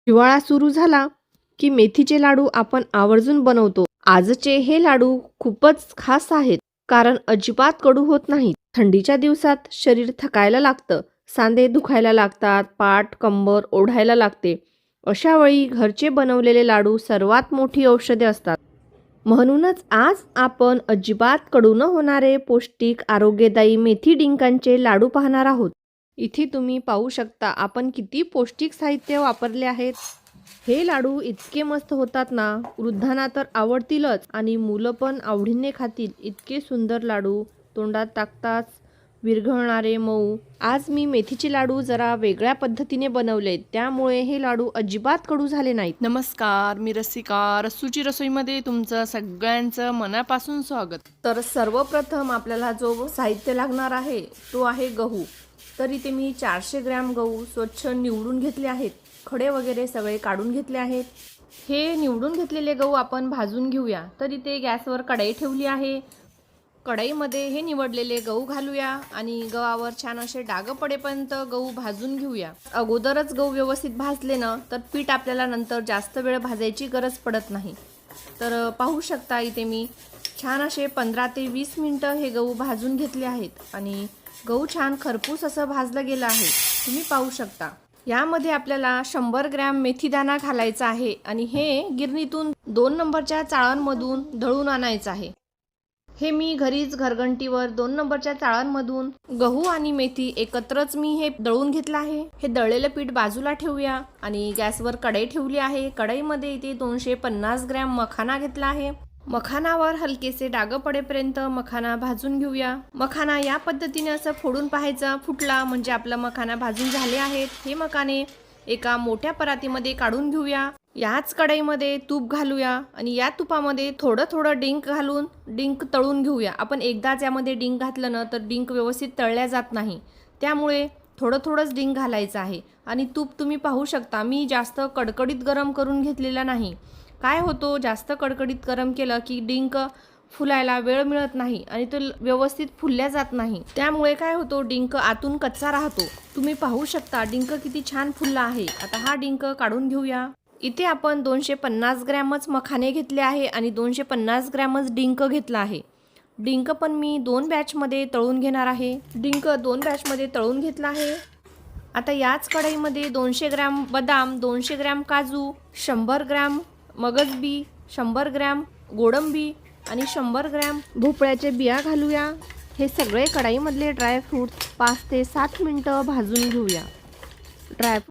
हिवाळा सुरू झाला की मेथीचे लाडू आपण आवर्जून बनवतो. आजचे हे लाडू खूपच खास आहेत कारण अजिबात कडू होत नाहीत. थंडीच्या दिवसात शरीर थकायला लागतं, सांधे दुखायला लागतात, पाठ कंबर ओढायला लागते. अशा वेळी घरचे बनवलेले लाडू सर्वात मोठी औषधे असतात. म्हणूनच आज आपण अजिबात कडू न होणारे पौष्टिक आरोग्यदायी मेथी डिंकांचे लाडू पाहणार आहोत. इथे तुम्ही पाहू शकता आपण किती पौष्टिक साहित्य वापरले आहेत. हे लाडू इतके मस्त होतात ना, वृद्धांना तर आवडतीलच आणि मुलं पण आवडीने खातील. इतके सुंदर लाडू तोंडात टाकताच विरघळणारे मऊ. आज मी मेथीचे लाडू जरा वेगळ्या पद्धतीने बनवलेत, त्यामुळे हे लाडू अजिबात कडू झाले नाहीत. नमस्कार, मी रसिका. रस्सूची रसोईमध्ये तुमचं सगळ्यांचं मनापासून स्वागत. तर सर्वप्रथम आपल्याला जो साहित्य लागणार आहे तो आहे गहू. तर इथे मी 400 ग्रॅम गहू स्वच्छ निवडून घेतले आहेत. खडे वगैरे सगळे काढून घेतले आहेत. हे निवडून घेतलेले गहू आपण भाजून घेऊया. तर इथे गॅसवर कढई ठेवली आहे. कढईमध्ये हे निवडलेले गहू घालूया आणि गव्हावर छान असे डाग पडेपर्यंत गहू भाजून घेऊया. अगोदरच गहू व्यवस्थित भाजले ना तर पीठ आपल्याला नंतर जास्त वेळ भाजायची गरज पडत नाही. तर पाहू शकता इथे मी छान असे 15 ते 20 मिनिटं हे गहू भाजून घेतले आहेत आणि गहू छान खरपूस असं भाजलं गेलं आहे. तुम्ही पाहू शकता. यामध्ये आपल्याला 100 ग्रॅम मेथीदाणा घालायचा आहे आणि हे गिरणीतून 2 नंबरच्या चाळणमधून दळून आणायचं आहे. हे मी घरीच घरघंटीवर 2 नंबरच्या चाळणमधून गहू आणि मेथी एकत्रच मी हे दळून घेतलं आहे. हे दळलेलं पीठ बाजूला ठेवूया आणि गॅसवर कढई ठेवली आहे. कढईमध्ये इथे 250 ग्रॅम मखाना घेतला आहे. मखानावर हलकेसे डाग पडेपर्यंत मखाना भाजून घेऊया. मखाना या पद्धतीने असं फोडून पाहायचा, फुटला म्हणजे आपला मखाना भाजून झाले आहेत. हे मखाने एका मोठ्या परातीमध्ये काढून घेऊया. याच कढईमध्ये तूप घालूया आणि या तुपामध्ये थोडं थोडं डिंक घालून डिंक तळून घेऊया. आपण एकदाच यामध्ये डिंक घातलं ना तर डिंक व्यवस्थित तळल्या जात नाही, त्यामुळे थोडं थोडंच डिंक घालायचं आहे. आणि तूप तुम्ही पाहू शकता मी जास्त कडकडीत गरम करून घेतलेला नाही. काय होतो, जास्त कडकडीत गरम केलं की डिंक फुलायला वेळ मिळत नाही आणि तो व्यवस्थित फुलल्या जात नाही. त्यामुळे काय होतो, डिंक आतून कच्चा राहतो. तुम्ही पाहू शकता डिंक किती छान फुलला आहे. आता हा डिंक काढून घेऊया. इथे आपण 250 ग्रॅमच मखाने घेतले आहे आणि 250 ग्रॅमच डिंक घेतला आहे. डिंक पण मी 2 बॅचमध्ये तळून घेणार आहे. डिंक 2 बॅचमध्ये तळून घेतला आहे. आता याच कढईमध्ये 200 ग्रॅम बदाम, 200 ग्रॅम काजू, 100 ग्रॅम मगजबी, 100 ग्रॅम गोडंबी आणि 100 ग्रॅम भोपळ्याचे बिया घालूया. हे सगळे कढईमधले ड्रायफ्रूट्स 5 ते 7 मिनिटं भाजून घेऊया.